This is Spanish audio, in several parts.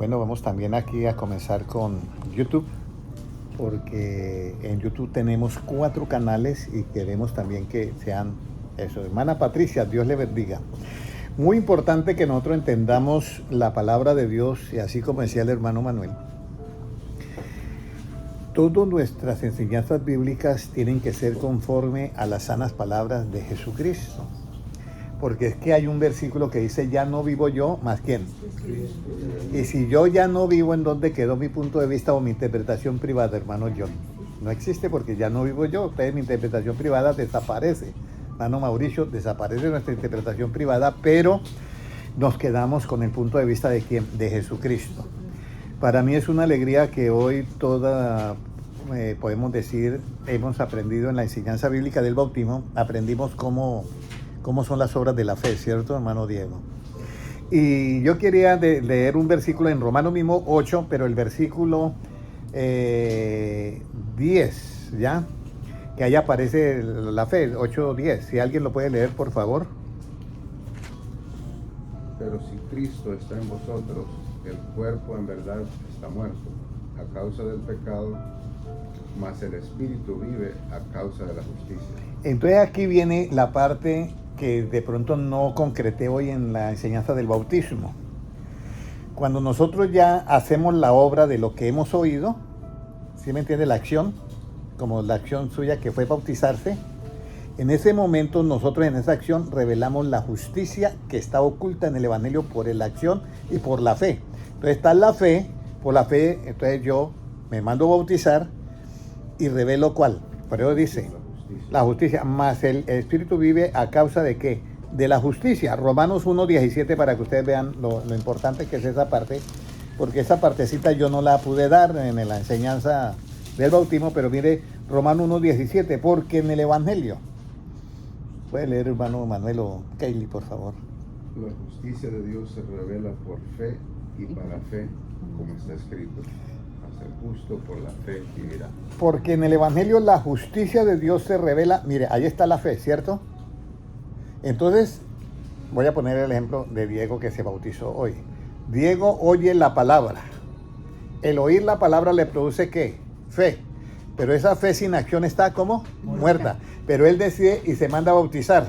Bueno, vamos también aquí a comenzar con YouTube, porque en YouTube tenemos 4 canales y queremos también que sean eso. Hermana Patricia, Dios le bendiga. Muy importante que nosotros entendamos la palabra de Dios, y así como decía el hermano Manuel, todas nuestras enseñanzas bíblicas tienen que ser conforme a las sanas palabras de Jesucristo. Porque es que hay un versículo que dice, ya no vivo yo, ¿más quién? Y si yo ya no vivo, ¿en dónde quedó mi punto de vista o mi interpretación privada, hermano John? No existe, porque ya no vivo yo. Entonces mi interpretación privada desaparece. Hermano Mauricio, desaparece nuestra interpretación privada, pero nos quedamos con el punto de vista de quién, de Jesucristo. Para mí es una alegría que hoy podemos decir, hemos aprendido en la enseñanza bíblica del bautismo, aprendimos cómo son las obras de la fe, ¿cierto, hermano Diego? Y yo quería leer un versículo en Romanos mismo 8, pero el versículo 10, ¿ya? Que ahí aparece la fe, 8:10. Si alguien lo puede leer, por favor. Pero si Cristo está en vosotros, el cuerpo en verdad está muerto a causa del pecado, mas el espíritu vive a causa de la justicia. Entonces aquí viene la parte que de pronto no concreté hoy en la enseñanza del bautismo. Cuando nosotros ya hacemos la obra de lo que hemos oído, ¿sí me entiende? La acción, como la acción suya que fue bautizarse, en ese momento nosotros en esa acción revelamos la justicia que está oculta en el Evangelio por la acción y por la fe. Entonces está la fe, por la fe, entonces yo me mando a bautizar y revelo ¿cuál? Por eso dice, la justicia, más el Espíritu vive a causa de ¿qué? De la justicia. Romanos 1:17, para que ustedes vean lo importante que es esa parte, porque esa partecita yo no la pude dar en la enseñanza del bautismo, pero mire, Romanos 1:17, porque en el Evangelio, puede leer hermano Manuel o Kaylee, por favor. La justicia de Dios se revela por fe y para fe, como está escrito. El justo por la fe vivirá. Porque en el Evangelio la justicia de Dios se revela. Mire, ahí está la fe, ¿cierto? Entonces, voy a poner el ejemplo de Diego que se bautizó hoy. Diego oye la palabra. El oír la palabra le produce ¿qué? Fe. Pero esa fe sin acción está como muerta. Pero él decide y se manda a bautizar.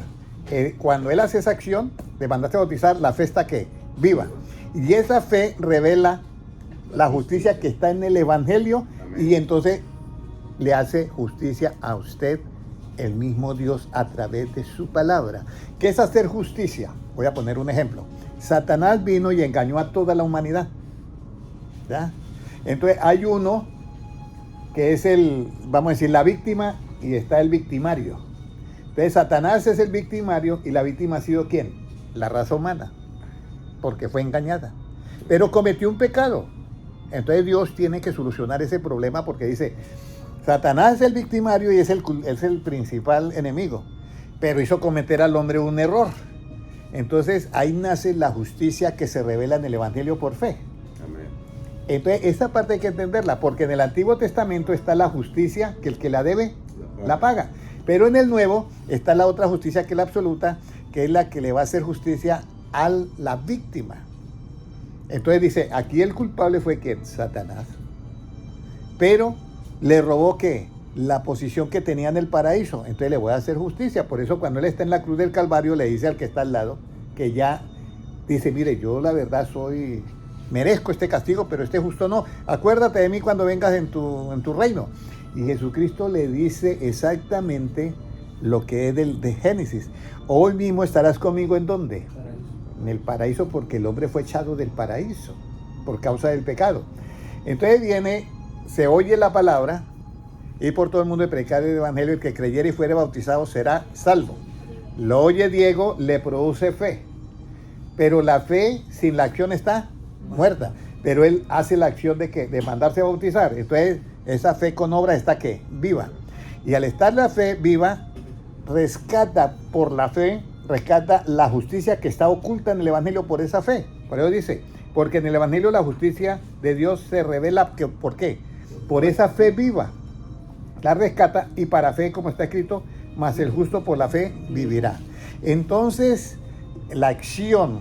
Cuando él hace esa acción, de mandarse a bautizar, la fe está ¿qué? Viva. Y esa fe revela la justicia que está en el Evangelio. Amén. Y entonces le hace justicia a usted el mismo Dios a través de su palabra. ¿Qué es hacer justicia? Voy a poner un ejemplo. Satanás vino y engañó a toda la humanidad, ¿ya? Entonces hay uno que es vamos a decir, la víctima, y está el victimario. Entonces Satanás es el victimario y la víctima ha sido ¿quién? La raza humana, porque fue engañada, pero cometió un pecado. Entonces Dios tiene que solucionar ese problema, porque dice, Satanás es el victimario y es el principal enemigo, pero hizo cometer al hombre un error. Entonces ahí nace la justicia que se revela en el Evangelio por fe. Amén. Entonces esa parte hay que entenderla, porque en el Antiguo Testamento está la justicia que el que la debe, la paga. Pero en el Nuevo está la otra justicia que es la absoluta, que es la que le va a hacer justicia a la víctima. Entonces dice, aquí el culpable fue ¿quién? Satanás. Pero le robó ¿qué? La posición que tenía en el paraíso. Entonces le voy a hacer justicia. Por eso cuando él está en la cruz del Calvario le dice al que está al lado, que ya dice, mire, yo la verdad merezco este castigo, pero este justo no. Acuérdate de mí cuando vengas en tu reino. Y Jesucristo le dice exactamente lo que es de Génesis. Hoy mismo estarás conmigo ¿en dónde? En el paraíso, porque el hombre fue echado del paraíso por causa del pecado. Entonces se oye la palabra, y por todo el mundo de predicar el Evangelio, el que creyere y fuere bautizado será salvo. Lo oye Diego, le produce fe, pero la fe sin la acción está muerta. Pero él hace la acción de ¿qué? De mandarse a bautizar. Entonces esa fe con obra está ¿qué? Viva. Y al estar la fe viva, rescata por la fe, rescata la justicia que está oculta en el Evangelio por esa fe. Por eso dice, porque en el Evangelio la justicia de Dios se revela, ¿por qué? Por esa fe viva. La rescata, y para fe, como está escrito, mas el justo por la fe vivirá. Entonces, la acción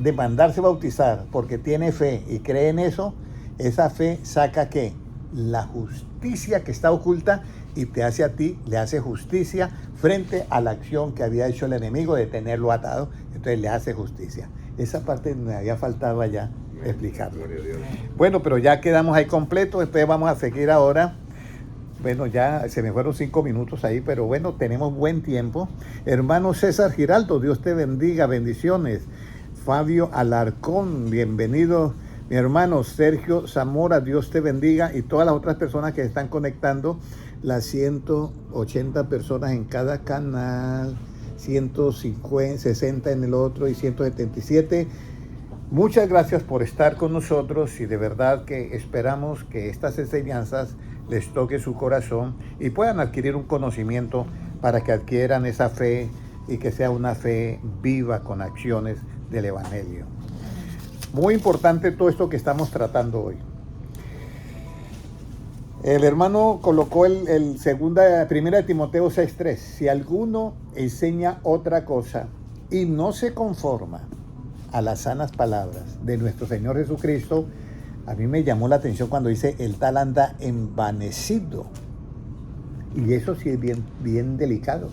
de mandarse bautizar porque tiene fe y cree en eso, esa fe saca ¿qué? La justicia que está oculta y te hace a ti, le hace justicia frente a la acción que había hecho el enemigo de tenerlo atado, entonces le hace justicia. Esa parte me había faltado allá explicarlo. Bueno, pero ya quedamos ahí completos, después vamos a seguir ahora. Bueno, ya se me fueron 5 minutos ahí, pero bueno, tenemos buen tiempo. Hermano César Giraldo, Dios te bendiga, bendiciones. Fabio Alarcón, bienvenido. Mi hermano Sergio Zamora, Dios te bendiga. Y todas las otras personas que están conectando, las 180 personas en cada canal, 160 en el otro y 177. Muchas gracias por estar con nosotros y de verdad que esperamos que estas enseñanzas les toque su corazón y puedan adquirir un conocimiento para que adquieran esa fe y que sea una fe viva con acciones del Evangelio. Muy importante todo esto que estamos tratando hoy. El hermano colocó primera de Timoteo 6:3. Si alguno enseña otra cosa y no se conforma a las sanas palabras de nuestro Señor Jesucristo, a mí me llamó la atención cuando dice, el tal anda envanecido. Y eso sí es bien delicado.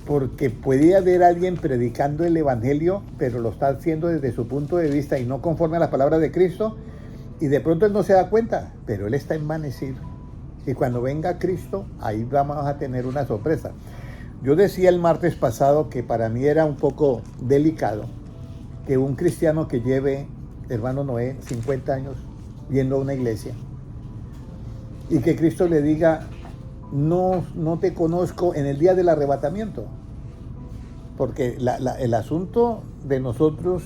Porque puede haber alguien predicando el Evangelio, pero lo está haciendo desde su punto de vista y no conforme a las palabras de Cristo, y de pronto él no se da cuenta, pero él está envanecido. Y cuando venga Cristo, ahí vamos a tener una sorpresa. Yo decía el martes pasado que para mí era un poco delicado que un cristiano que lleve, hermano Noé, 50 años yendo a una iglesia y que Cristo le diga, no te conozco en el día del arrebatamiento. Porque el asunto de nosotros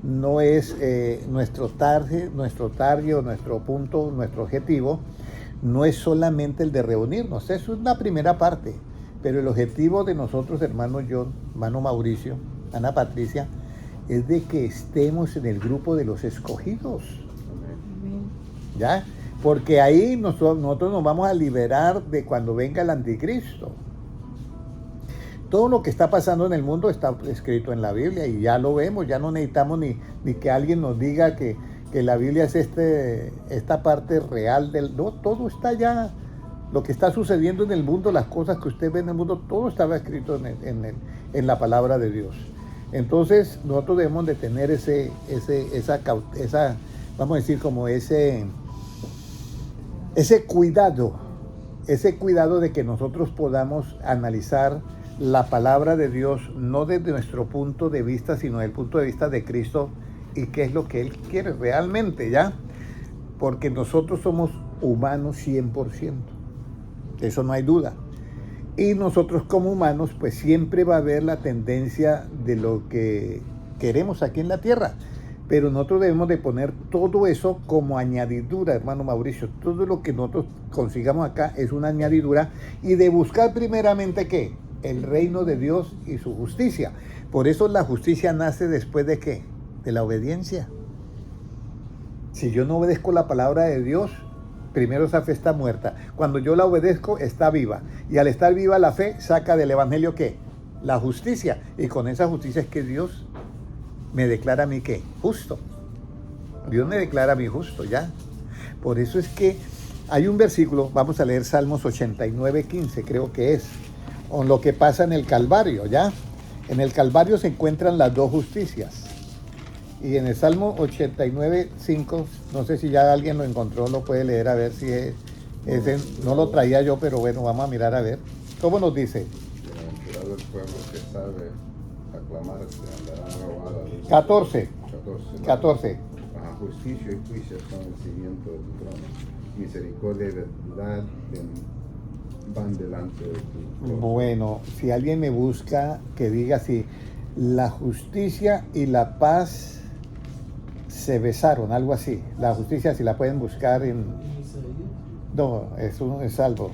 no es nuestro target, nuestro punto, nuestro objetivo, no es solamente el de reunirnos. Eso es la primera parte. Pero el objetivo de nosotros, hermano John, hermano Mauricio, Ana Patricia, es de que estemos en el grupo de los escogidos. ¿Ya? Porque ahí nosotros nos vamos a liberar de cuando venga el anticristo. Todo lo que está pasando en el mundo está escrito en la Biblia y ya lo vemos, ya no necesitamos ni que alguien nos diga que la Biblia es esta parte real del... No, todo está ya, lo que está sucediendo en el mundo, las cosas que usted ve en el mundo, todo estaba escrito en la palabra de Dios. Entonces nosotros debemos de tener esa vamos a decir como ese cuidado de que nosotros podamos analizar la palabra de Dios no desde nuestro punto de vista, sino desde el punto de vista de Cristo y qué es lo que Él quiere realmente, ¿ya? Porque nosotros somos humanos 100%, eso no hay duda. Y nosotros como humanos, pues siempre va a haber la tendencia de lo que queremos aquí en la tierra. Pero nosotros debemos de poner todo eso como añadidura, hermano Mauricio. Todo lo que nosotros consigamos acá es una añadidura y de buscar primeramente, ¿qué? El reino de Dios y su justicia. Por eso la justicia nace después de ¿qué? De la obediencia. Si yo no obedezco la palabra de Dios, primero esa fe está muerta. Cuando yo la obedezco, está viva. Y al estar viva la fe, saca del evangelio ¿qué? La justicia. Y con esa justicia es que Dios me declara a mí ¿qué? Justo. Dios me declara a mí justo, ¿ya? Por eso es que hay un versículo, vamos a leer Salmos 89:15, creo que es, con lo que pasa en el Calvario, ¿ya? En el Calvario se encuentran las dos justicias. Y en el Salmo 89:5, no sé si ya alguien lo encontró, lo puede leer a ver si es ese, no lo traía yo, pero bueno, vamos a mirar a ver. ¿Cómo nos dice? Bienaventurado el pueblo que sabe aclamarse, andará robada. 14. Bajo justicia y juicio son el cimiento de tu trono. Misericordia y verdad van delante de ti. Bueno, si alguien me busca, que diga si la justicia y la paz se besaron, algo así. La justicia, si la pueden buscar en... No, es salvo.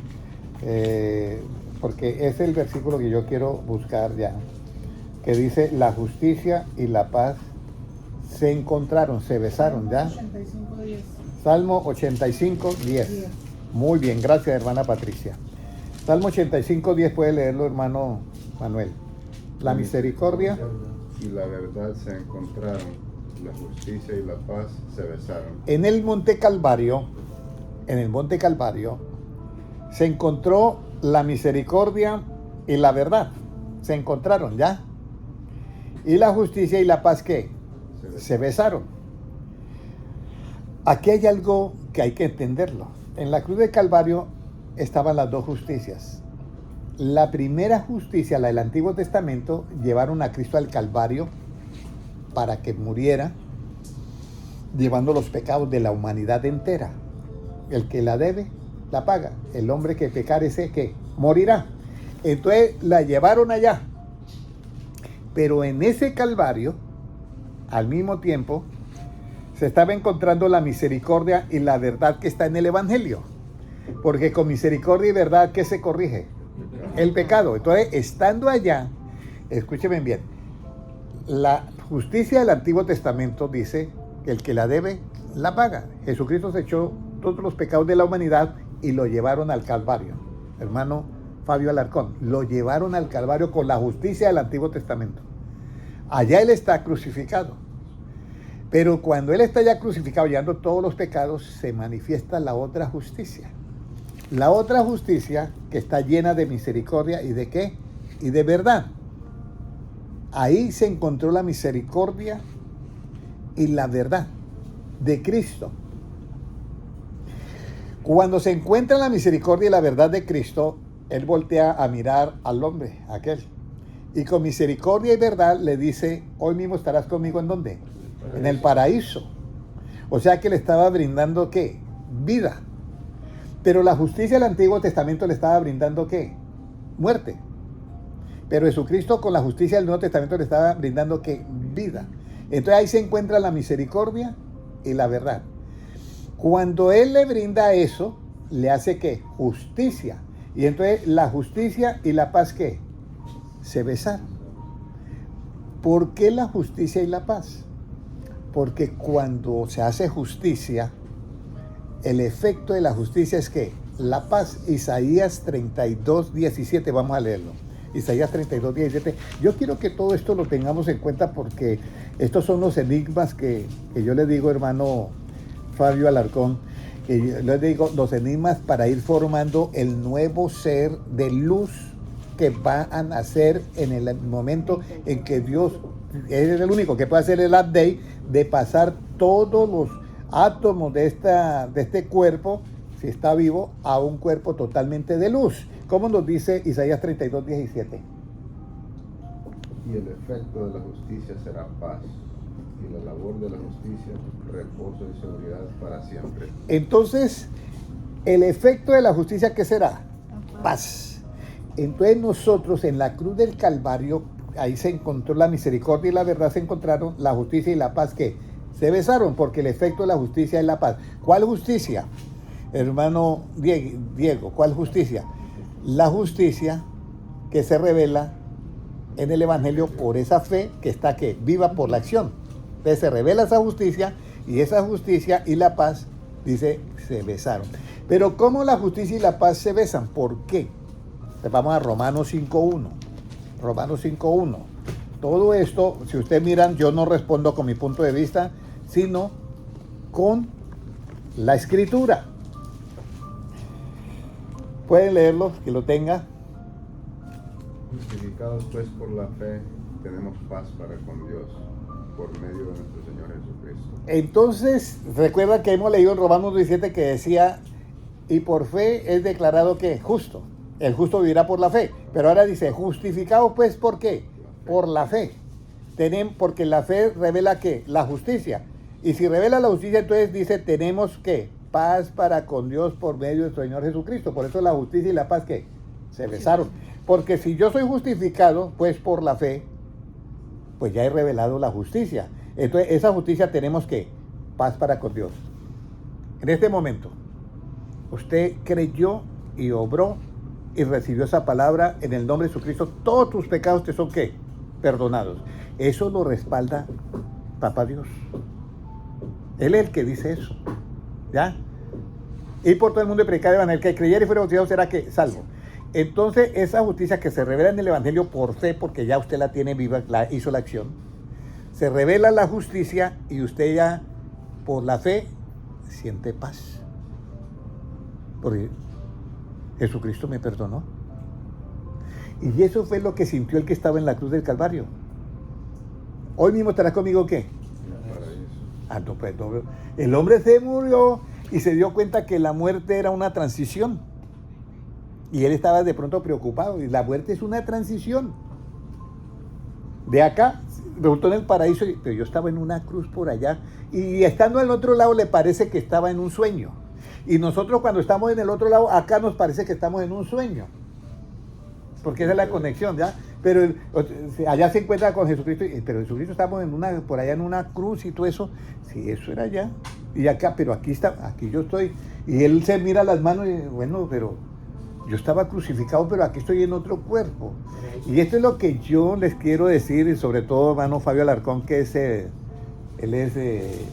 Porque es el versículo que yo quiero buscar ya. Que dice, la justicia y la paz se encontraron, se besaron, ¿ya? 85:10. Salmo 85:10. Muy bien, gracias, hermana Patricia. Salmo 85:10, puede leerlo, hermano Manuel. La misericordia y la verdad se encontraron, la justicia y la paz se besaron. En el Monte Calvario, se encontró la misericordia y la verdad. Se encontraron, ¿ya? Y la justicia y la paz, ¿qué? Se besaron. Aquí hay algo que hay que entenderlo. En la cruz del Calvario estaban las dos justicias. La primera justicia, la del Antiguo Testamento, llevaron a Cristo al Calvario para que muriera, llevando los pecados de la humanidad entera. El que la debe, la paga. El hombre que pecare, ese que morirá. Entonces la llevaron allá. Pero en ese Calvario, al mismo tiempo, se estaba encontrando la misericordia y la verdad que está en el Evangelio. Porque con misericordia y verdad, ¿qué se corrige? El pecado. Entonces, estando allá, escúcheme bien, la justicia del Antiguo Testamento dice que el que la debe, la paga. Jesucristo se echó todos los pecados de la humanidad y lo llevaron al Calvario. Hermano Fabio Alarcón, lo llevaron al Calvario con la justicia del Antiguo Testamento. Allá él está crucificado. Pero cuando él está ya crucificado, llevando todos los pecados, se manifiesta la otra justicia. La otra justicia que está llena de misericordia y de ¿qué? Y de verdad. Ahí se encontró la misericordia y la verdad de Cristo. Cuando se encuentra la misericordia y la verdad de Cristo, él voltea a mirar al hombre, aquel. Y con misericordia y verdad le dice, hoy mismo estarás conmigo ¿en dónde? En el paraíso. O sea que le estaba brindando ¿qué? Vida. Pero la justicia del Antiguo Testamento le estaba brindando ¿qué? Muerte. Pero Jesucristo con la justicia del Nuevo Testamento le estaba brindando ¿qué? Vida. Entonces ahí se encuentra la misericordia y la verdad. Cuando Él le brinda eso, le hace ¿qué? Justicia. Y entonces la justicia y la paz ¿qué? Se besaron. ¿Por qué la justicia y la paz? Porque cuando se hace justicia, el efecto de la justicia es que la paz. Isaías 32, 17, vamos a leerlo. Isaías 32, 17. Yo quiero que todo esto lo tengamos en cuenta porque estos son los enigmas que yo le digo, hermano Fabio Alarcón, que yo les digo, los enigmas para ir formando el nuevo ser de luz que va a nacer en el momento en que Dios es el único que puede hacer el update de pasar todos los átomos de este cuerpo, si está vivo, a un cuerpo totalmente de luz. ¿Cómo nos dice Isaías 32, 17? Y el efecto de la justicia será paz, y la labor de la justicia, reposo y seguridad para siempre. Entonces, el efecto de la justicia, ¿qué será? Paz. Entonces nosotros en la cruz del Calvario, ahí se encontró la misericordia y la verdad, se encontraron la justicia y la paz que se besaron, porque el efecto de la justicia es la paz. ¿Cuál justicia? Hermano Diego, ¿cuál justicia? La justicia que se revela en el Evangelio por esa fe que está que viva por la acción. Entonces se revela esa justicia y esa justicia y la paz, dice, se besaron. Pero ¿cómo la justicia y la paz se besan? ¿Por qué? Entonces vamos a Romanos 5.1. Romanos 5.1. Todo esto, si ustedes miran, yo no respondo con mi punto de vista, sino con la Escritura. Pueden leerlo, que lo tenga. Justificados pues por la fe, tenemos paz para con Dios, por medio de nuestro Señor Jesucristo. Entonces, recuerda que hemos leído en Romanos 17 que decía, y por fe es declarado que justo. El justo vivirá por la fe. Pero ahora dice, justificados pues, ¿por qué? Por la fe. Porque la fe revela ¿qué? La justicia. Y si revela la justicia, entonces dice, tenemos ¿qué? Paz para con Dios por medio de nuestro Señor Jesucristo. Por eso la justicia y la paz ¿qué? Se besaron. Porque si yo soy justificado, pues por la fe, pues ya he revelado la justicia. Entonces, esa justicia tenemos ¿qué? Paz para con Dios. En este momento, usted creyó y obró y recibió esa palabra en el nombre de Jesucristo, todos tus pecados te son ¿qué? Perdonados. Eso lo respalda Papá Dios. Él es el que dice eso. ¿Ya? Y por todo el mundo y predicar el evangelio, que creyera y fuera bautizado será que salvo. Entonces, esa justicia que se revela en el evangelio por fe, porque ya usted la tiene viva, hizo la acción, se revela la justicia y usted ya por la fe siente paz. Porque Jesucristo me perdonó. Y eso fue lo que sintió el que estaba en la cruz del Calvario. Hoy mismo estará conmigo, ¿qué? No, pues, no. El hombre se murió y se dio cuenta que la muerte era una transición. Y él estaba de pronto preocupado. Y la muerte es una transición. De acá, resultó en el paraíso, pero yo estaba en una cruz por allá. Y estando al otro lado le parece que estaba en un sueño. Y nosotros cuando estamos en el otro lado, acá nos parece que estamos en un sueño. Porque esa es la conexión, ¿ya? Pero allá se encuentra con Jesucristo, pero Jesucristo estamos por allá en una cruz y todo eso. Sí, eso era allá. Y acá, pero aquí yo estoy. Y él se mira las manos y bueno, pero yo estaba crucificado, pero aquí estoy en otro cuerpo. Y esto es lo que yo les quiero decir, y sobre todo, hermano Fabio Alarcón, que él es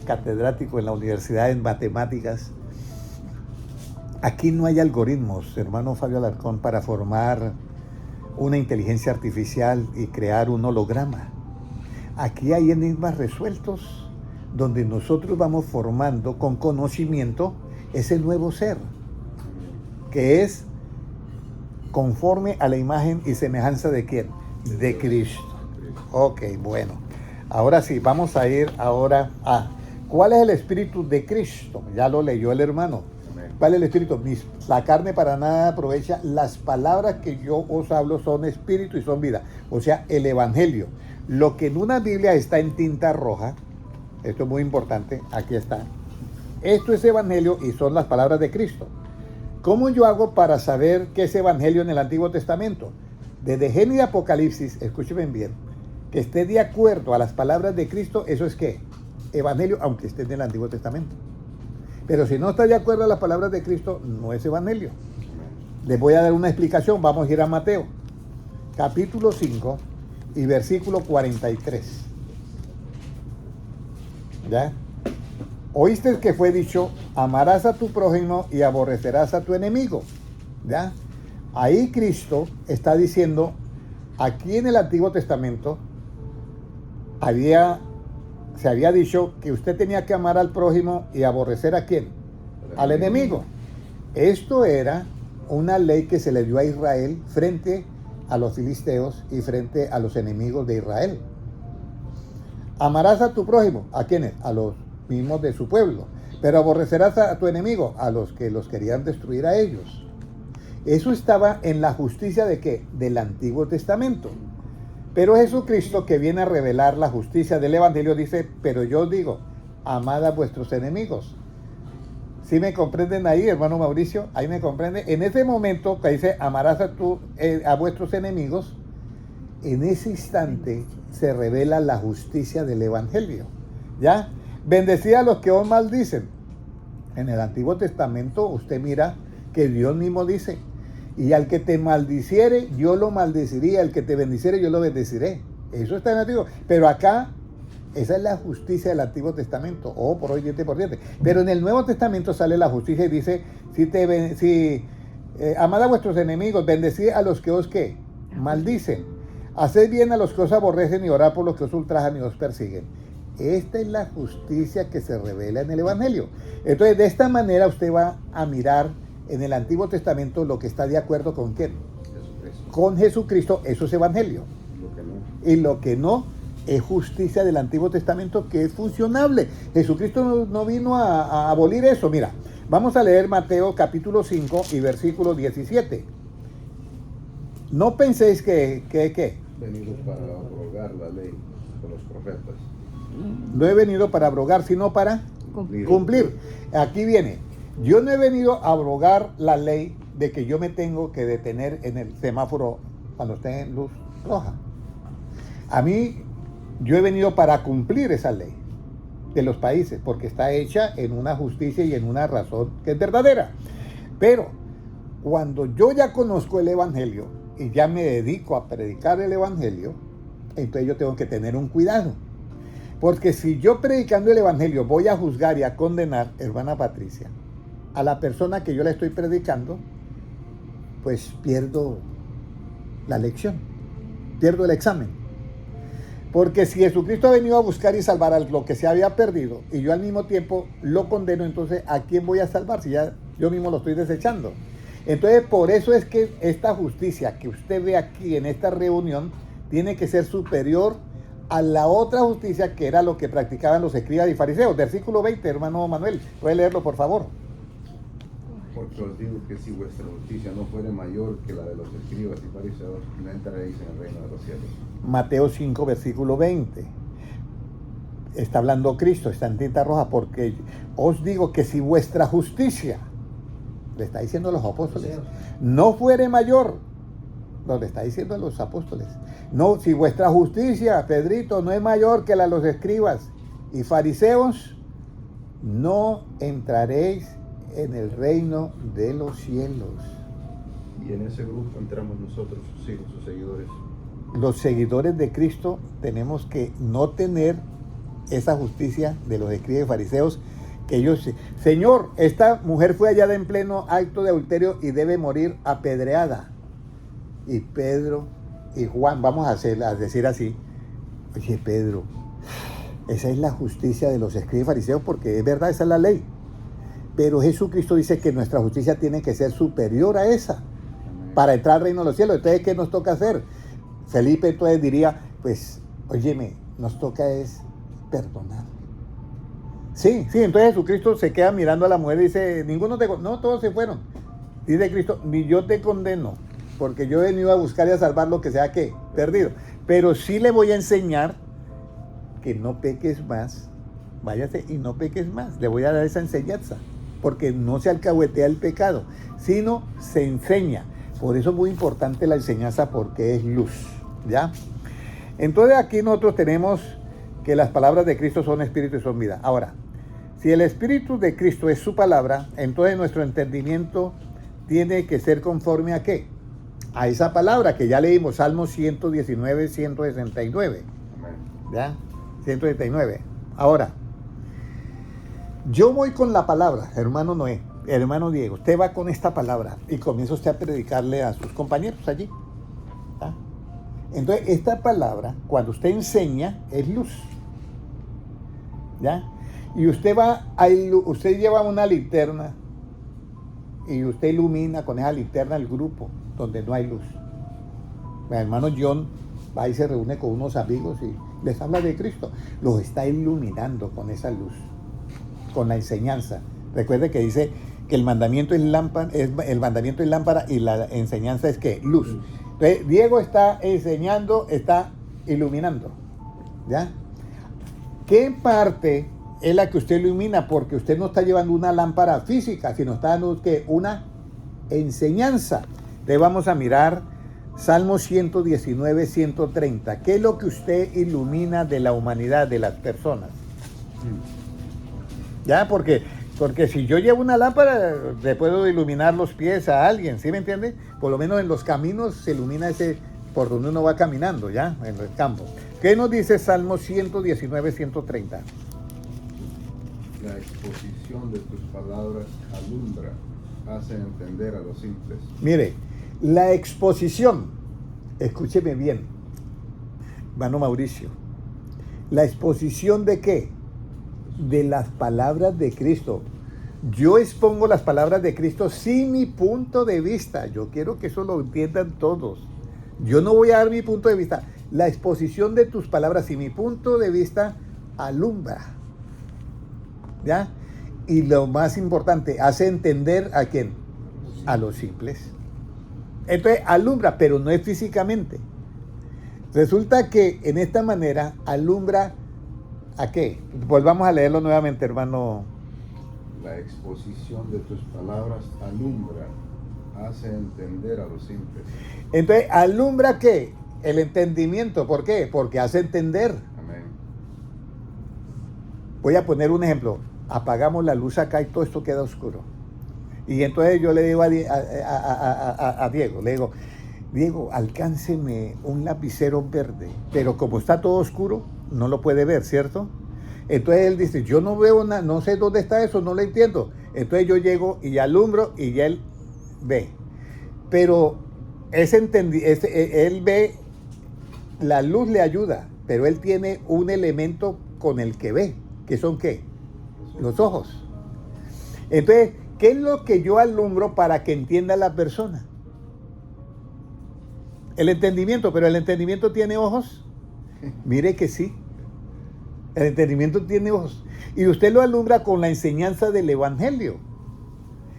catedrático en la universidad en matemáticas. Aquí no hay algoritmos, hermano Fabio Alarcón, para formar una inteligencia artificial y crear un holograma. Aquí hay enigmas resueltos donde nosotros vamos formando con conocimiento ese nuevo ser que es conforme a la imagen y semejanza de ¿quién? De Cristo. Ok, bueno. Ahora sí, vamos a ir ahora a ¿cuál es el espíritu de Cristo? Ya lo leyó el hermano. ¿Cuál es el espíritu? La carne para nada aprovecha. Las palabras que yo os hablo son espíritu y son vida. O sea, el evangelio. Lo que en una Biblia está en tinta roja, esto es muy importante, aquí está. Esto es evangelio y son las palabras de Cristo. ¿Cómo yo hago para saber qué es evangelio en el Antiguo Testamento? Desde Génesis y Apocalipsis, escúchenme bien, que esté de acuerdo a las palabras de Cristo, eso es ¿qué? Evangelio, aunque esté en el Antiguo Testamento. Pero si no está de acuerdo a las palabras de Cristo, no es evangelio. Les voy a dar una explicación. Vamos a ir a Mateo, capítulo 5 y versículo 43. ¿Ya? Oíste que fue dicho, amarás a tu prójimo y aborrecerás a tu enemigo. ¿Ya? Ahí Cristo está diciendo, aquí en el Antiguo Testamento se había dicho que usted tenía que amar al prójimo y aborrecer ¿a quién? Al enemigo. Esto era una ley que se le dio a Israel frente a los filisteos y frente a los enemigos de Israel. Amarás a tu prójimo, ¿a quiénes? A los mismos de su pueblo. Pero aborrecerás a tu enemigo, a los que los querían destruir a ellos. Eso estaba en la justicia ¿de qué? Del Antiguo Testamento. Pero Jesucristo, que viene a revelar la justicia del Evangelio, dice, pero yo digo, amad a vuestros enemigos. ¿Sí me comprenden ahí, hermano Mauricio? Ahí me comprende. En ese momento que dice, amarás a vuestros enemigos, en ese instante se revela la justicia del Evangelio. ¿Ya? Bendecid a los que os maldicen. En el Antiguo Testamento usted mira que Dios mismo dice, y al que te maldiciere, yo lo maldeciría. Al que te bendiciere, yo lo bendeciré. Eso está en el Antiguo. Pero acá, esa es la justicia del Antiguo Testamento. Por hoy, diente por diente. Pero en el Nuevo Testamento sale la justicia y dice, amad a vuestros enemigos, bendecid a los que os, ¿qué? Maldicen. Haced bien a los que os aborrecen y orad por los que os ultrajan y os persiguen. Esta es la justicia que se revela en el Evangelio. Entonces, de esta manera usted va a mirar en el Antiguo Testamento lo que está de acuerdo con ¿quién? Jesucristo. Con Jesucristo, eso es evangelio. Y lo que no es justicia del Antiguo Testamento, que es funcionable. Jesucristo no vino a abolir eso. Mira, vamos a leer Mateo capítulo 5 y versículo 17. No penséis que venido para abrogar la ley con los profetas. No he venido para abrogar, sino para cumplir. Aquí viene. Yo no he venido a abrogar la ley de que yo me tengo que detener en el semáforo cuando esté en luz roja. Yo he venido para cumplir esa ley de los países, porque está hecha en una justicia y en una razón que es verdadera. Pero cuando yo ya conozco el Evangelio y ya me dedico a predicar el Evangelio, entonces yo tengo que tener un cuidado. Porque si yo predicando el Evangelio voy a juzgar y a condenar, hermana Patricia, a la persona que yo le estoy predicando, pues pierdo la lección, pierdo el examen. Porque si Jesucristo ha venido a buscar y salvar a lo que se había perdido, y yo al mismo tiempo lo condeno, entonces ¿a quién voy a salvar si ya yo mismo lo estoy desechando? Entonces por eso es que esta justicia que usted ve aquí en esta reunión tiene que ser superior a la otra justicia que era lo que practicaban los escribas y fariseos. Versículo 20, hermano Manuel, puede leerlo por favor. Porque os digo que si vuestra justicia no fuere mayor que la de los escribas y fariseos, no entraréis en el reino de los cielos. Mateo 5, versículo 20. Está hablando Cristo, está en tinta roja, porque os digo que si vuestra justicia, le está diciendo a los apóstoles, no fuere mayor, lo le está diciendo a los apóstoles, no, si vuestra justicia, Pedrito, no es mayor que la de los escribas y fariseos, no entraréis en el reino de los cielos. Y en ese grupo entramos nosotros, sus hijos, sus seguidores. Los seguidores de Cristo tenemos que no tener esa justicia de los escribas y fariseos, que ellos, Señor, esta mujer fue hallada en pleno acto de adulterio y debe morir apedreada. Y Pedro y Juan, vamos a decir así, oye Pedro, esa es la justicia de los escribas y fariseos, porque es verdad, esa es la ley. Pero Jesucristo dice que nuestra justicia tiene que ser superior a esa para entrar al reino de los cielos. Entonces, ¿qué nos toca hacer? Felipe entonces diría, pues, óyeme, nos toca es perdonar. Sí, entonces Jesucristo se queda mirando a la mujer y dice, no, todos se fueron. Dice Cristo, ni yo te condeno, porque yo he venido a buscar y a salvar lo que sea que perdido. Pero sí le voy a enseñar que no peques más, váyase y no peques más. Le voy a dar esa enseñanza, porque no se alcahuetea el pecado, sino se enseña. Por eso es muy importante la enseñanza, porque es luz, ¿ya? Entonces aquí nosotros tenemos que las palabras de Cristo son espíritu y son vida. Ahora, si el espíritu de Cristo es su palabra, entonces nuestro entendimiento tiene que ser conforme ¿a qué? A esa palabra que ya leímos, Salmos 119, 169. ¿Ya? 169. Ahora, yo voy con la palabra, hermano Noé, hermano Diego, usted va con esta palabra y comienza usted a predicarle a sus compañeros allí. ¿Ya? Entonces, esta palabra, cuando usted enseña, es luz. ¿Ya? Y usted usted lleva una linterna y usted ilumina con esa linterna el grupo donde no hay luz. Mi hermano John va y se reúne con unos amigos y les habla de Cristo. Los está iluminando con esa luz, con la enseñanza. Recuerde que dice que el mandamiento es lámpara y la enseñanza es ¿qué? Luz. Entonces, Diego está enseñando, está iluminando. ¿Ya? ¿Qué parte es la que usted ilumina? Porque usted no está llevando una lámpara física, sino está dando ¿qué? Una enseñanza. Entonces vamos a mirar Salmo 119, 130. ¿Qué es lo que usted ilumina de la humanidad, de las personas? ¿Ya? Porque si yo llevo una lámpara, le puedo iluminar los pies a alguien, ¿sí me entiende? Por lo menos en los caminos se ilumina ese por donde uno va caminando, ¿ya? En el campo. ¿Qué nos dice Salmo 119, 130? La exposición de tus palabras alumbra, hace entender a los simples. Mire, la exposición, escúcheme bien, hermano Mauricio, ¿la exposición de qué? De las palabras de Cristo. Yo expongo las palabras de Cristo sin mi punto de vista. Yo quiero que eso lo entiendan todos. Yo no voy a dar mi punto de vista. La exposición de tus palabras y mi punto de vista alumbra. ¿Ya? Y lo más importante, hace entender ¿a quién? A los simples. Entonces alumbra, pero no es físicamente. Resulta que en esta manera alumbra ¿a qué? Volvamos a leerlo nuevamente, hermano. La exposición de tus palabras alumbra, hace entender a los simples. Entonces, ¿alumbra qué? El entendimiento. ¿Por qué? Porque hace entender. Amén. Voy a poner un ejemplo. Apagamos la luz acá y todo esto queda oscuro. Y entonces yo le digo a Diego, le digo, Diego, alcánceme un lapicero verde, pero como está todo oscuro, no lo puede ver, ¿cierto? Entonces él dice, yo no veo nada, no sé dónde está eso, no lo entiendo. Entonces yo llego y alumbro y ya él ve. Pero él ve, la luz le ayuda, pero él tiene un elemento con el que ve, que son ¿qué? Los ojos. Entonces, ¿qué es lo que yo alumbro para que entienda la persona? El entendimiento, pero el entendimiento tiene ojos. Mire que sí. El entendimiento tiene ojos. Y usted lo alumbra con la enseñanza del Evangelio.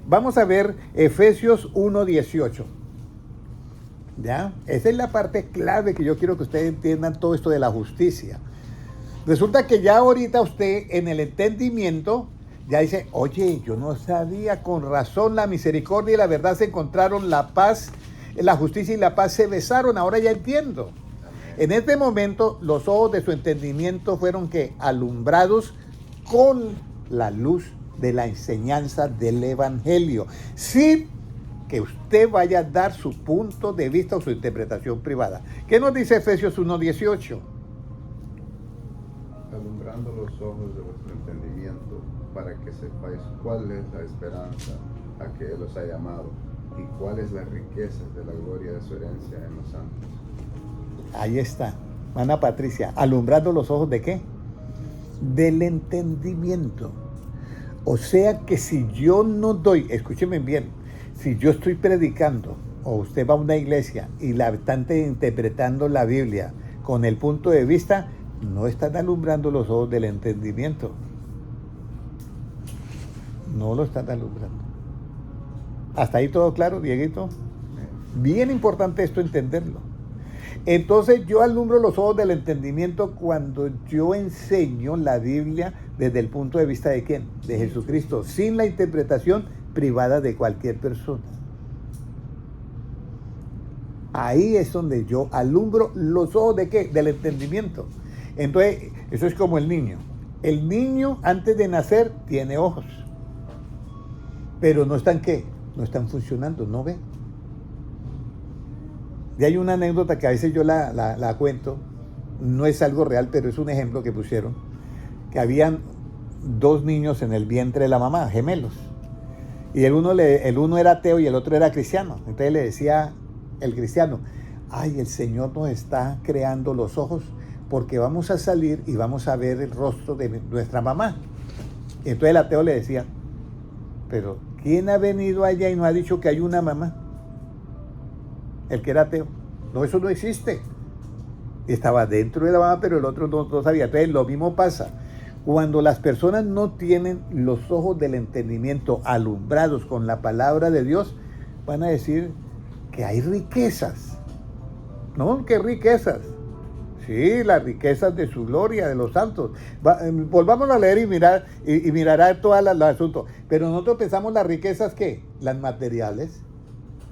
Vamos a ver Efesios 1:18. ¿Ya? Esa es la parte clave que yo quiero que ustedes entiendan todo esto de la justicia. Resulta que ya ahorita usted en el entendimiento ya dice, oye, yo no sabía, con razón la misericordia y la verdad se encontraron, la paz, la justicia y la paz se besaron, ahora ya entiendo. En este momento los ojos de su entendimiento fueron que alumbrados con la luz de la enseñanza del Evangelio, sin que usted vaya a dar su punto de vista o su interpretación privada. ¿Qué nos dice Efesios 1:18? Alumbrando los ojos de vuestro entendimiento, para que sepáis cuál es la esperanza a que Él os ha llamado, y cuáles las riquezas de la gloria de su herencia en los santos. Ahí está, Ana Patricia, alumbrando los ojos ¿de qué? Del entendimiento. O sea que si yo no doy, escúcheme bien, si yo estoy predicando, o usted va a una iglesia y la están interpretando la Biblia con el punto de vista, no están alumbrando los ojos del entendimiento. No lo están alumbrando. ¿Hasta ahí todo claro, Dieguito? Bien importante esto entenderlo. Entonces yo alumbro los ojos del entendimiento cuando yo enseño la Biblia desde el punto de vista ¿de quién? De Jesucristo, sin la interpretación privada de cualquier persona. Ahí es donde yo alumbro los ojos ¿de qué? Del entendimiento. Entonces, eso es como el niño. El niño antes de nacer tiene ojos, pero no están ¿qué? No están funcionando, no ve. Y hay una anécdota que a veces yo la cuento, no es algo real, pero es un ejemplo que pusieron, que habían dos niños en el vientre de la mamá, gemelos, y el uno era ateo y el otro era cristiano. Entonces le decía el cristiano, ay, el Señor nos está creando los ojos porque vamos a salir y vamos a ver el rostro de nuestra mamá. Y entonces el ateo le decía, pero ¿quién ha venido allá y no ha dicho que hay una mamá? El que era ateo. No, eso no existe. Estaba dentro de la mamá, pero el otro no sabía. Entonces lo mismo pasa. Cuando las personas no tienen los ojos del entendimiento alumbrados con la palabra de Dios, van a decir que hay riquezas. ¿No? ¿Qué riquezas? Sí, las riquezas de su gloria, de los santos. Volvamos a leer y mirará todo el asunto. Pero nosotros pensamos las riquezas, ¿qué? Las materiales.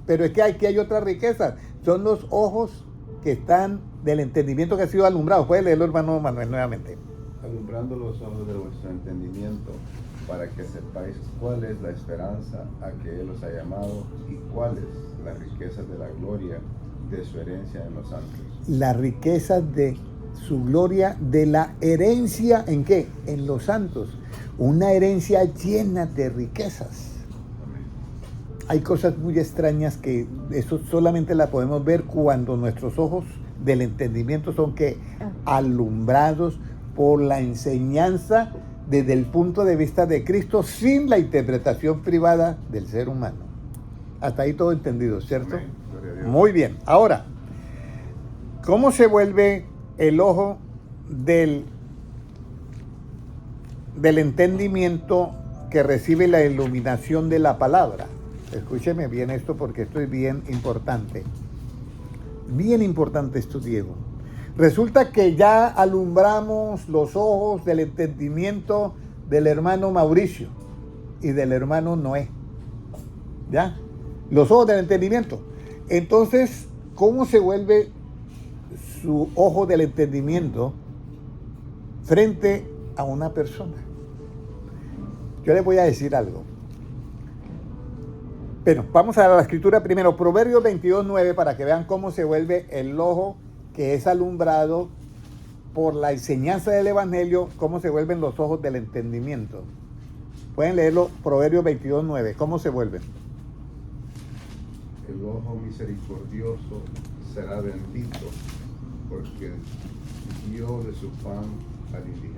Pero es que aquí hay otras riquezas. Son los ojos que están del entendimiento que ha sido alumbrado. Puede leerlo, hermano Manuel, nuevamente. Alumbrando los ojos de vuestro entendimiento, para que sepáis cuál es la esperanza a que Él os ha llamado y cuáles las riquezas de la gloria de su herencia en los santos. La riqueza de su gloria, de la herencia, ¿en qué? En los santos. Una herencia llena de riquezas. Hay cosas muy extrañas que eso solamente la podemos ver cuando nuestros ojos del entendimiento son que alumbrados por la enseñanza desde el punto de vista de Cristo, sin la interpretación privada del ser humano. Hasta ahí todo entendido, ¿cierto? Muy bien. Ahora, ¿cómo se vuelve el ojo del entendimiento que recibe la iluminación de la palabra? Escúcheme bien esto porque esto es bien importante. Bien importante esto, Diego. Resulta que ya alumbramos los ojos del entendimiento del hermano Mauricio y del hermano Noé. ¿Ya? Los ojos del entendimiento. Entonces, ¿cómo se vuelve su ojo del entendimiento frente a una persona? Yo les voy a decir algo. Pero vamos a la escritura primero, Proverbios 22:9, para que vean cómo se vuelve el ojo que es alumbrado por la enseñanza del Evangelio, cómo se vuelven los ojos del entendimiento. Pueden leerlo, Proverbios 22:9, ¿cómo se vuelven? El ojo misericordioso será bendito, porque dio de su pan al indigente.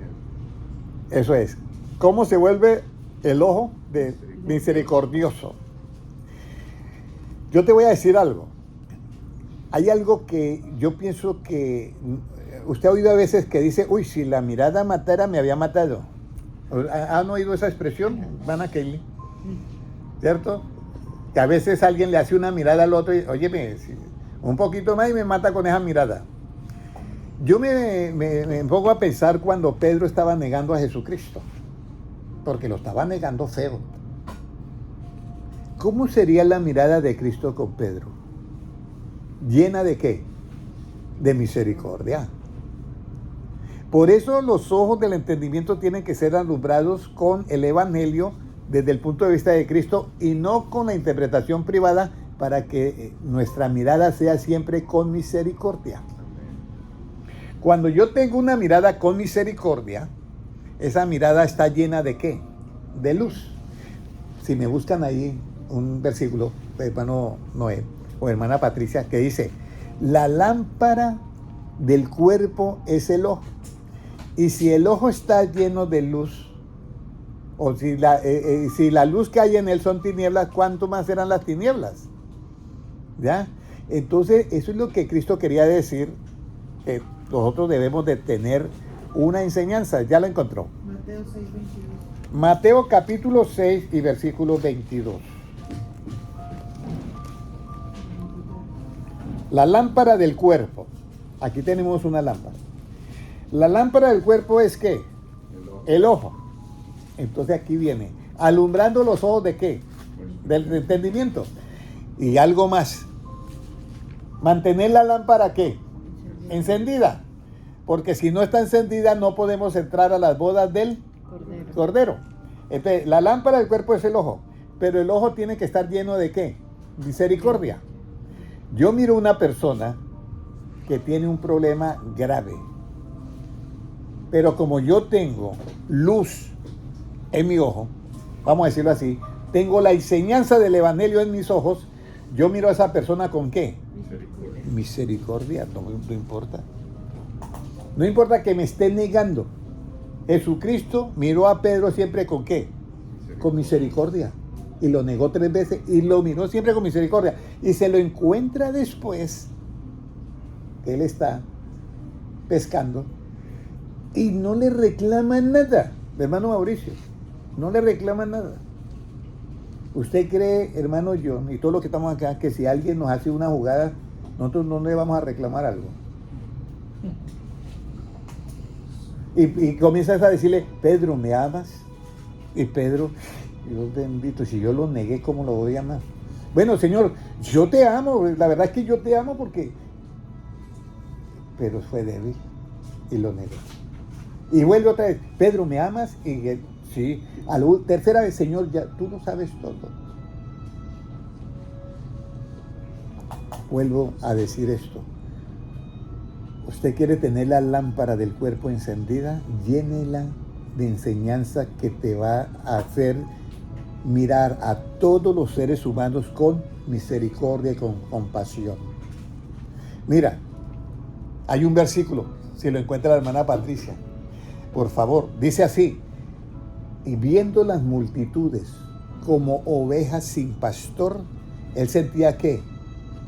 Eso es. ¿Cómo se vuelve el ojo de misericordioso? Yo te voy a decir algo. Hay algo que yo pienso que usted ha oído a veces que dice, uy, si la mirada matara, me había matado. ¿Han oído esa expresión, hermana Kelly? ¿Cierto? Que a veces alguien le hace una mirada al otro y, óyeme, un poquito más y me mata con esa mirada. Yo me pongo a pensar cuando Pedro estaba negando a Jesucristo, porque lo estaba negando feo. ¿Cómo sería la mirada de Cristo con Pedro? ¿Llena de qué? De misericordia. Por eso los ojos del entendimiento tienen que ser alumbrados con el Evangelio desde el punto de vista de Cristo y no con la interpretación privada, para que nuestra mirada sea siempre con misericordia. Cuando yo tengo una mirada con misericordia, esa mirada está llena de ¿qué? De luz. Si me buscan ahí un versículo, hermano Noé o hermana Patricia, que dice, la lámpara del cuerpo es el ojo. Y si el ojo está lleno de luz, o si la luz que hay en él son tinieblas, ¿cuánto más serán las tinieblas? ¿Ya? Entonces, eso es lo que Cristo quería decir, que nosotros debemos de tener una enseñanza. Ya la encontró. Mateo 6, 22. Mateo capítulo 6 y versículo 22. La lámpara del cuerpo. Aquí tenemos una lámpara. La lámpara del cuerpo es ¿qué? El ojo. Entonces aquí viene, alumbrando los ojos ¿de qué? Del entendimiento. Y algo más. Mantener la lámpara ¿qué? Encendida. Porque si no está encendida no podemos entrar a las bodas del Cordero. Entonces, la lámpara del cuerpo es el ojo. Pero el ojo tiene que estar lleno ¿de qué? Misericordia. Yo miro una persona que tiene un problema grave. Pero como yo tengo luz en mi ojo, vamos a decirlo así, tengo la enseñanza del Evangelio en mis ojos, yo miro a esa persona ¿con qué? Misericordia. No importa. No importa que me esté negando. Jesucristo miró a Pedro siempre ¿con qué? Con misericordia. Y lo negó 3 veces y lo miró siempre con misericordia. Y se lo encuentra después que él está pescando y no le reclaman nada, hermano Mauricio. No le reclaman nada. ¿Usted cree, hermano John, y todos los que estamos acá, que si alguien nos hace una jugada, nosotros no le vamos a reclamar algo? Y comienzas a decirle, Pedro, ¿me amas? Y Pedro, Dios bendito, si yo lo negué, ¿cómo lo voy a amar? Bueno, Señor, yo te amo, la verdad es que yo te amo porque... Pero fue débil y lo negó. Y vuelve otra vez, Pedro, ¿me amas? Y él, sí. A la tercera vez, Señor, ya tú lo sabes todo. Vuelvo a decir esto. Usted quiere tener la lámpara del cuerpo encendida, llénela de enseñanza que te va a hacer mirar a todos los seres humanos con misericordia y con compasión. Mira, hay un versículo, si lo encuentra la hermana Patricia, por favor, dice así, y viendo las multitudes como ovejas sin pastor, él sentía ¿qué?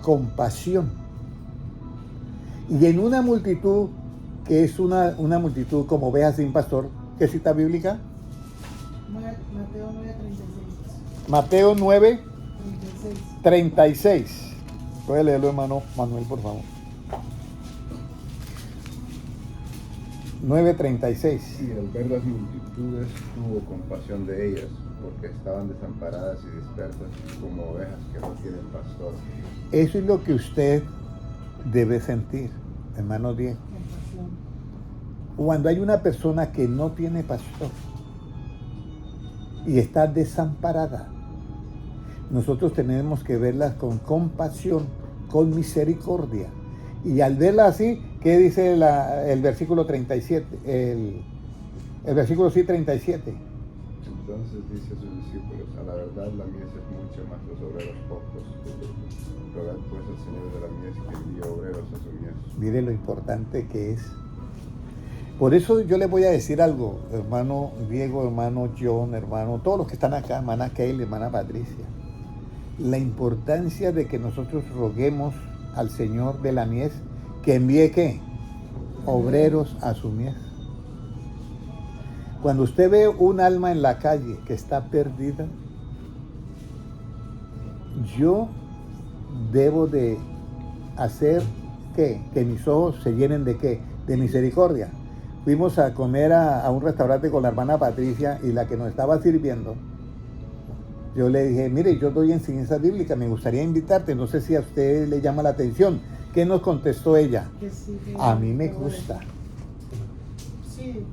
Compasión. Y en una multitud, que es una multitud como ovejas sin pastor, ¿qué cita bíblica? Mateo 9:36. Mateo 9:36. Puede leerlo, hermano Manuel, por favor. 9:36. Y al ver las multitudes tuvo compasión de ellas, porque estaban desamparadas y dispersas como ovejas que no tienen pastor. Eso es lo que usted debe sentir, hermano Diego. Cuando hay una persona que no tiene pastor y está desamparada, nosotros tenemos que verla con compasión, con misericordia. Y al verla así, ¿qué dice el versículo 37? El versículo 37. Entonces dice a sus discípulos, a la verdad la mies es mucha, más los obreros pocos. Rogad pues al Señor de la mies que envíe obreros a su mies. Mire lo importante que es Por eso yo les voy a decir algo, hermano Diego, hermano John, hermano, todos los que están acá, hermana Keila, hermana Patricia. La importancia de que nosotros roguemos al Señor de la mies que envíe ¿qué? Obreros a su mies. Cuando usted ve un alma en la calle que está perdida, yo debo de hacer ¿qué? Que mis ojos se llenen de ¿qué? De misericordia. Fuimos a comer a un restaurante con la hermana Patricia y la que nos estaba sirviendo, yo le dije, mire, yo doy enseñanza bíblica, me gustaría invitarte, no sé si a usted le llama la atención. ¿Qué nos contestó ella? Que sí, que A mí me que gusta. Sí.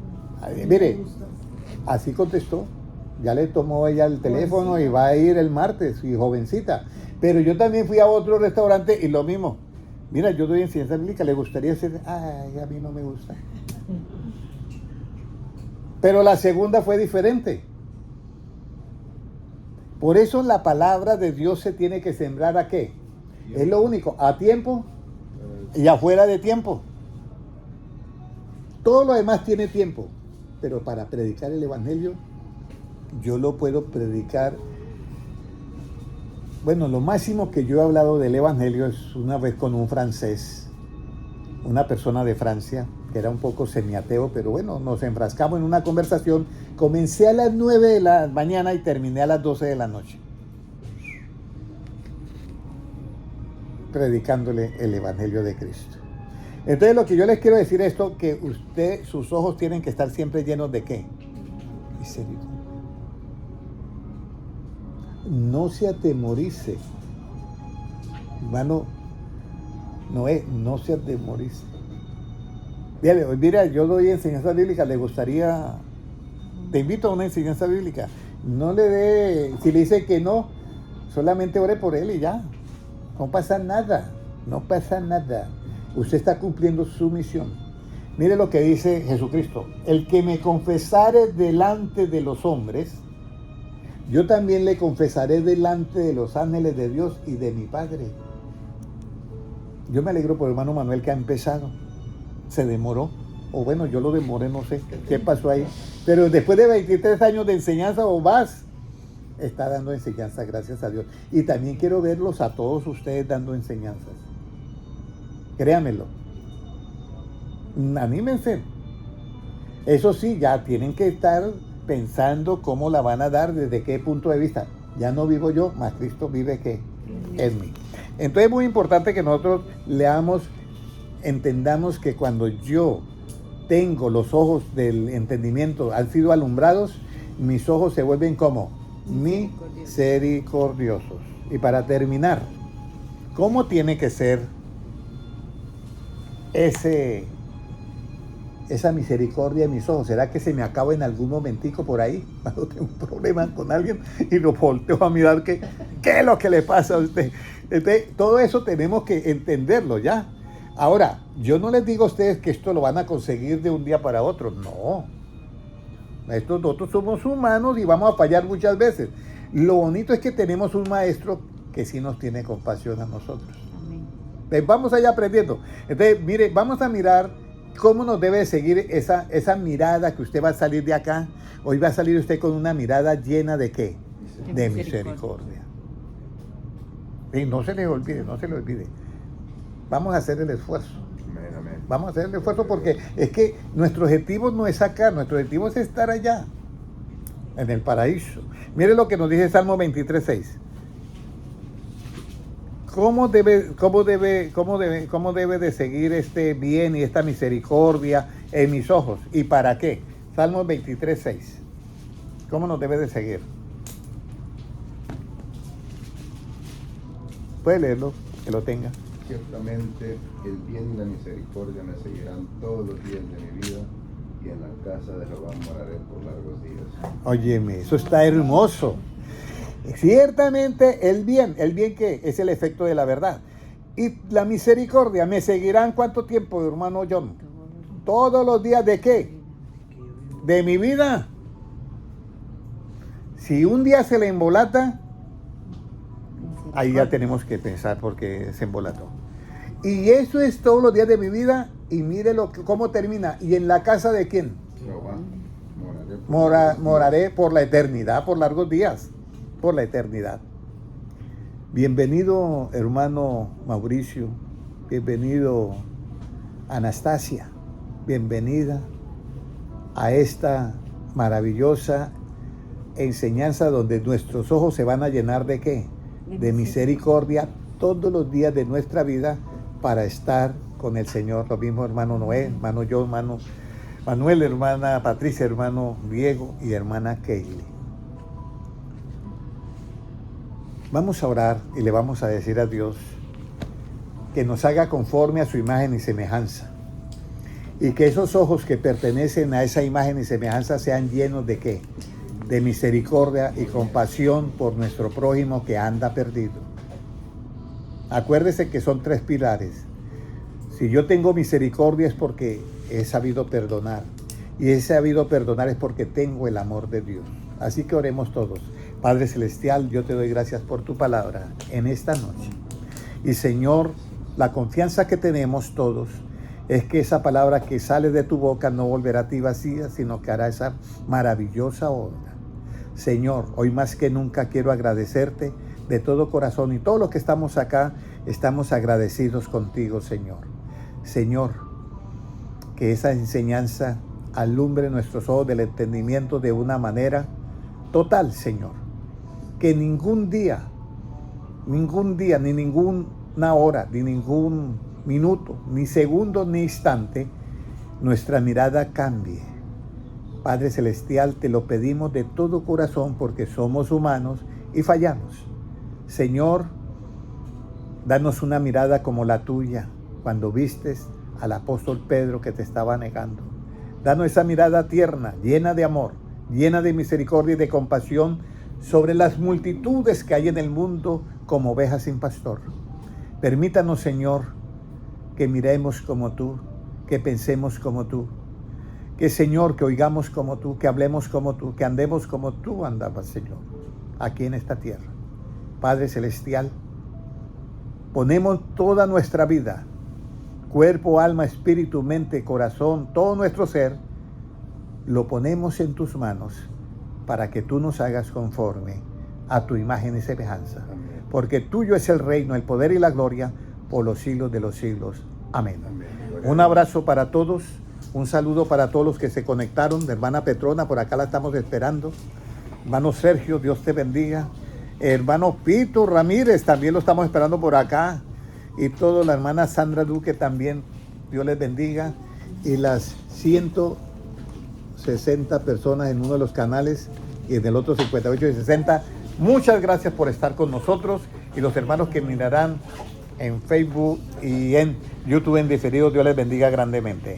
Mire, me gusta. así contestó. Ya le tomó ella el teléfono y va a ir el martes, y jovencita. Pero yo también fui a otro restaurante y lo mismo. Mira, yo doy enseñanza bíblica, le gustaría hacer, ay, a mí no me gusta. Pero la segunda fue diferente. Por eso la palabra de Dios se tiene que sembrar ¿a qué? Es lo único, a tiempo y afuera de tiempo. Todo lo demás tiene tiempo, pero para predicar el evangelio, yo lo puedo predicar. Bueno, lo máximo que yo he hablado del evangelio es una vez con un francés, una persona de Francia, que era un poco semiateo, pero bueno, nos enfrascamos en una conversación. Comencé a las 9 de la mañana y terminé a las 12 de la noche, predicándole el evangelio de Cristo. Entonces lo que yo les quiero decir es esto, que usted, sus ojos tienen que estar siempre llenos de ¿qué? Misericordia. No se atemorice, hermano Noé, no se atemorice. Mira, yo doy enseñanza bíblica, le gustaría, te invito a una enseñanza bíblica. No le dé, si le dice que no, solamente ore por él y ya. No pasa nada, no pasa nada. Usted está cumpliendo su misión. Mire lo que dice Jesucristo: el que me confesare delante de los hombres, yo también le confesaré delante de los ángeles de Dios y de mi Padre. Yo me alegro por el hermano Manuel que ha empezado. Se demoró, o bueno, yo lo demoré, no sé qué pasó ahí. Pero después de 23 años de enseñanza o más, está dando enseñanza, gracias a Dios. Y también quiero verlos a todos ustedes dando enseñanzas. Créanmelo. Anímense. Eso sí, ya tienen que estar pensando cómo la van a dar, desde qué punto de vista. Ya no vivo yo, más Cristo vive ¿qué? En mí. Entonces es muy importante que nosotros leamos, entendamos que cuando yo tengo los ojos del entendimiento, han sido alumbrados, mis ojos se vuelven como misericordiosos. Y para terminar, ¿cómo tiene que ser esa misericordia en mis ojos? ¿Será que se me acaba en algún momentico por ahí, cuando tengo un problema con alguien y lo volteo a mirar qué es lo que le pasa a usted? Entonces, todo eso tenemos que entenderlo ya. Ahora, yo no les digo a ustedes que esto lo van a conseguir de un día para otro. No. Nosotros somos humanos y vamos a fallar muchas veces. Lo bonito es que tenemos un maestro que sí nos tiene compasión a nosotros. Amén. Vamos allá aprendiendo. Entonces, mire, vamos a mirar cómo nos debe seguir esa mirada que usted va a salir de acá. Hoy va a salir usted con una mirada llena de ¿qué? De misericordia. Y no se le olvide, no se le olvide. Vamos a hacer el esfuerzo. Amén, amén. Vamos a hacer el esfuerzo porque es que nuestro objetivo no es acá, nuestro objetivo es estar allá, en el paraíso. Mire lo que nos dice Salmo 23:6. ¿Cómo debe de seguir este bien y esta misericordia en mis ojos? ¿Y para qué? Salmo 23:6. ¿Cómo nos debe de seguir? Puede leerlo, que lo tenga. Ciertamente el bien y la misericordia me seguirán todos los días de mi vida, y en la casa de Jehová moraré por largos días. Óyeme, eso está hermoso. Ciertamente el bien que es el efecto de la verdad. Y la misericordia me seguirán ¿cuánto tiempo, hermano John? Todos los días ¿de qué? De mi vida. Si un día se le embolata, ahí ya tenemos que pensar porque se embolató. Y eso es todos los días de mi vida. Y mire cómo termina. ¿Y en la casa de quién? Jehová, moraré Moraré por la eternidad, por largos días, por la eternidad. Bienvenido, hermano Mauricio. Bienvenido, Anastasia. Bienvenida a esta maravillosa enseñanza donde nuestros ojos se van a llenar ¿de qué? De misericordia todos los días de nuestra vida para estar con el Señor. Lo mismo hermano Noé, hermano yo, hermano Manuel, hermana Patricia, hermano Diego y hermana Keili. Vamos a orar y le vamos a decir a Dios que nos haga conforme a su imagen y semejanza. Y que esos ojos que pertenecen a esa imagen y semejanza sean llenos ¿de qué? De misericordia y compasión por nuestro prójimo que anda perdido. Acuérdese que son 3 pilares. Si yo tengo misericordia es porque he sabido perdonar. Y he sabido perdonar es porque tengo el amor de Dios. Así que oremos todos. Padre Celestial, yo te doy gracias por tu palabra en esta noche. Y Señor, la confianza que tenemos todos es que esa palabra que sale de tu boca no volverá a ti vacía, sino que hará esa maravillosa obra. Señor, hoy más que nunca quiero agradecerte de todo corazón y todos los que estamos acá estamos agradecidos contigo, Señor. Señor, que esa enseñanza alumbre nuestros ojos del entendimiento de una manera total, Señor. Que ningún día, ni ninguna hora, ni ningún minuto, ni segundo, ni instante, nuestra mirada cambie. Padre Celestial, te lo pedimos de todo corazón porque somos humanos y fallamos. Señor, danos una mirada como la tuya cuando vistes al apóstol Pedro que te estaba negando. Danos esa mirada tierna, llena de amor, llena de misericordia y de compasión sobre las multitudes que hay en el mundo como ovejas sin pastor. Permítanos, Señor, que miremos como tú, que pensemos como tú, que, Señor, que oigamos como tú, que hablemos como tú, que andemos como tú andabas, Señor, aquí en esta tierra. Padre Celestial, ponemos toda nuestra vida, cuerpo, alma, espíritu, mente, corazón, todo nuestro ser, lo ponemos en tus manos para que tú nos hagas conforme a tu imagen y semejanza. Amén. Porque tuyo es el reino, el poder y la gloria por los siglos de los siglos. Amén. Amén. Un abrazo para todos, un saludo para todos los que se conectaron. De hermana Petrona, por acá la estamos esperando. Hermano Sergio, Dios te bendiga. Hermano Pito Ramírez, también lo estamos esperando por acá. Y toda la hermana Sandra Duque también, Dios les bendiga. Y las 160 personas en uno de los canales y en el otro 58 y 60. Muchas gracias por estar con nosotros. Y los hermanos que mirarán en Facebook y en YouTube en diferido, Dios les bendiga grandemente.